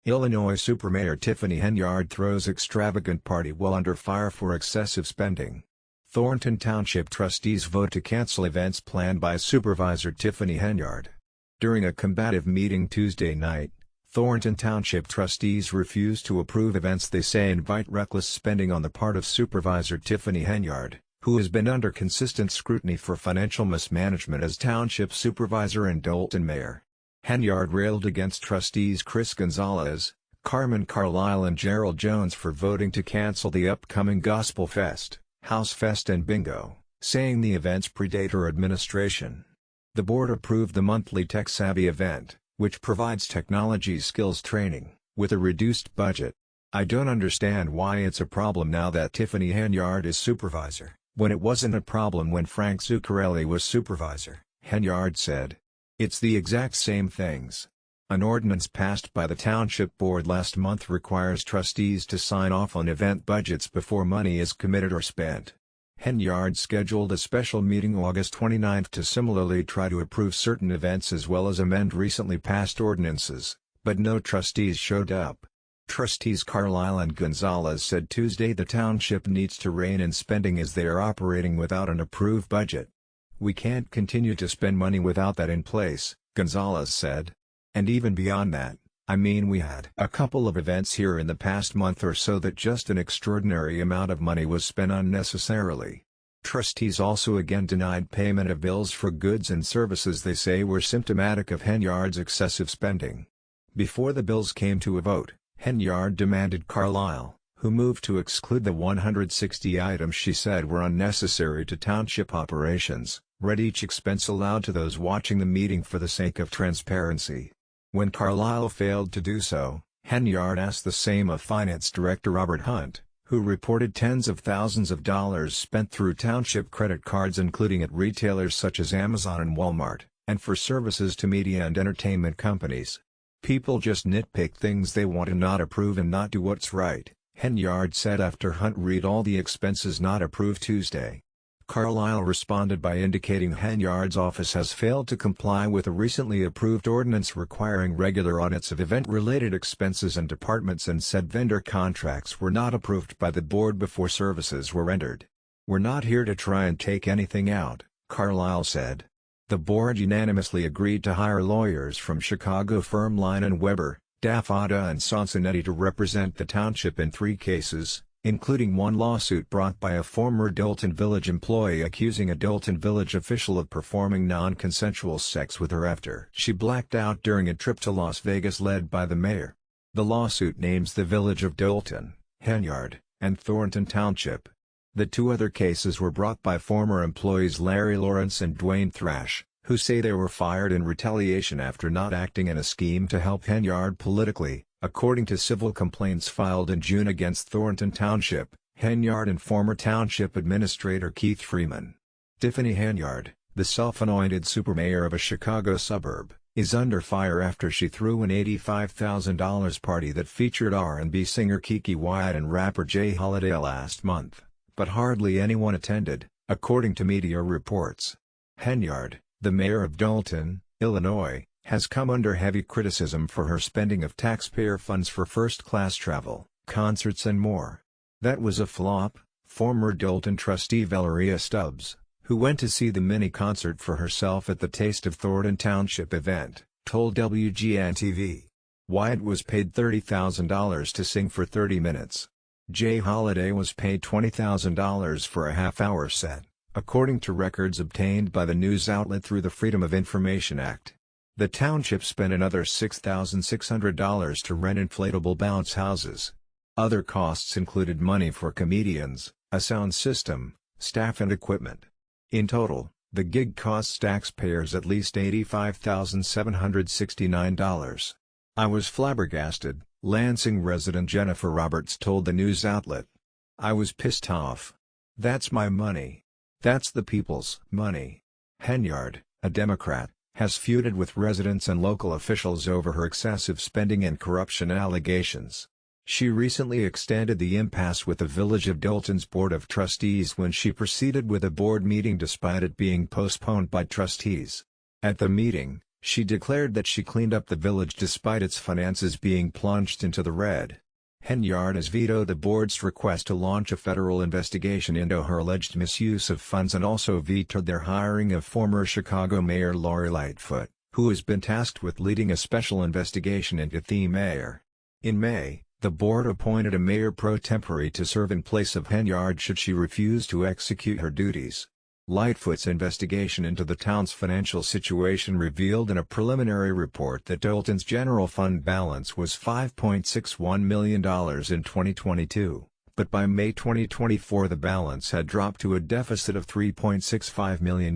Illinois supermayor Tiffany Henyard throws extravagant party while under fire for excessive spending. Thornton Township trustees vote to cancel events planned by Supervisor Tiffany Henyard. During a combative meeting Tuesday night, Thornton Township trustees refused to approve events they say invite reckless spending on the part of Supervisor Tiffany Henyard, who has been under consistent scrutiny for financial mismanagement as Township Supervisor and Dolton Mayor. Henyard railed against trustees Chris Gonzalez, Carmen Carlisle and Gerald Jones for voting to cancel the upcoming Gospel Fest, House Fest and Bingo, saying the events predate her administration. The board approved the monthly tech-savvy event, which provides technology skills training, with a reduced budget. I don't understand why it's a problem now that Tiffany Henyard is supervisor, when it wasn't a problem when Frank Zuccarelli was supervisor, Henyard said. It's the exact same things. An ordinance passed by the Township Board last month requires trustees to sign off on event budgets before money is committed or spent. Henyard scheduled a special meeting August 29 to similarly try to approve certain events as well as amend recently passed ordinances, but no trustees showed up. Trustees Carlisle and Gonzalez said Tuesday the township needs to rein in spending as they are operating without an approved budget. We can't continue to spend money without that in place, Gonzalez said. And even beyond that, I mean we had a couple of events here in the past month or so that just an extraordinary amount of money was spent unnecessarily. Trustees also again denied payment of bills for goods and services they say were symptomatic of Henyard's excessive spending. Before the bills came to a vote, Henyard demanded Carlisle, who moved to exclude the 160 items she said were unnecessary to township operations, read each expense aloud to those watching the meeting for the sake of transparency. When Carlisle failed to do so, Henyard asked the same of Finance Director Robert Hunt, who reported tens of thousands of dollars spent through township credit cards including at retailers such as Amazon and Walmart, and for services to media and entertainment companies. People just nitpick things they want to not approve and not do what's right, Henyard said after Hunt read all the expenses not approved Tuesday. Carlisle responded by indicating Henyard's office has failed to comply with a recently approved ordinance requiring regular audits of event-related expenses and departments and said vendor contracts were not approved by the board before services were rendered. We're not here to try and take anything out, Carlisle said. The board unanimously agreed to hire lawyers from Chicago firm Line & Weber, Daffada and Sonsonetti to represent the township in 3 cases, including one lawsuit brought by a former Dolton Village employee accusing a Dolton Village official of performing non-consensual sex with her after she blacked out during a trip to Las Vegas led by the mayor. The lawsuit names the village of Dolton, Henyard, and Thornton Township. The 2 other cases were brought by former employees Larry Lawrence and Dwayne Thrash, who say they were fired in retaliation after not acting in a scheme to help Henyard politically, according to civil complaints filed in June against Thornton Township, Henyard and former Township Administrator Keith Freeman. Tiffany Henyard, the self-anointed supermayor of a Chicago suburb, is under fire after she threw an $85,000 party that featured R&B singer Keke Wyatt and rapper Jay Holiday last month, but hardly anyone attended, according to media reports. Henyard, the mayor of Dolton, Illinois, has come under heavy criticism for her spending of taxpayer funds for first-class travel, concerts and more. That was a flop, former Dolton trustee Valeria Stubbs, who went to see the mini-concert for herself at the Taste of Thornton Township event, told WGN-TV. Wyatt was paid $30,000 to sing for 30 minutes. Jay Holiday was paid $20,000 for a half-hour set, according to records obtained by the news outlet through the Freedom of Information Act. The township spent another $6,600 to rent inflatable bounce houses. Other costs included money for comedians, a sound system, staff and equipment. In total, the gig costs taxpayers at least $85,769. I was flabbergasted, Lansing resident Jennifer Robertz told the news outlet. I was pissed off. That's my money. That's the people's money. Henyard, a Democrat, has feuded with residents and local officials over her excessive spending and corruption allegations. She recently extended the impasse with the Village of Dolton's Board of Trustees when she proceeded with a board meeting despite it being postponed by trustees. At the meeting, She declared that she cleaned up the village despite its finances being plunged into the red. Henyard has vetoed the board's request to launch a federal investigation into her alleged misuse of funds and also vetoed their hiring of former Chicago Mayor Lori Lightfoot, who has been tasked with leading a special investigation into the mayor. In May, the board appointed a mayor pro tempore to serve in place of Henyard should she refuse to execute her duties. Lightfoot's investigation into the town's financial situation revealed in a preliminary report that Dolton's general fund balance was $5.61 million in 2022, but by May 2024 the balance had dropped to a deficit of $3.65 million.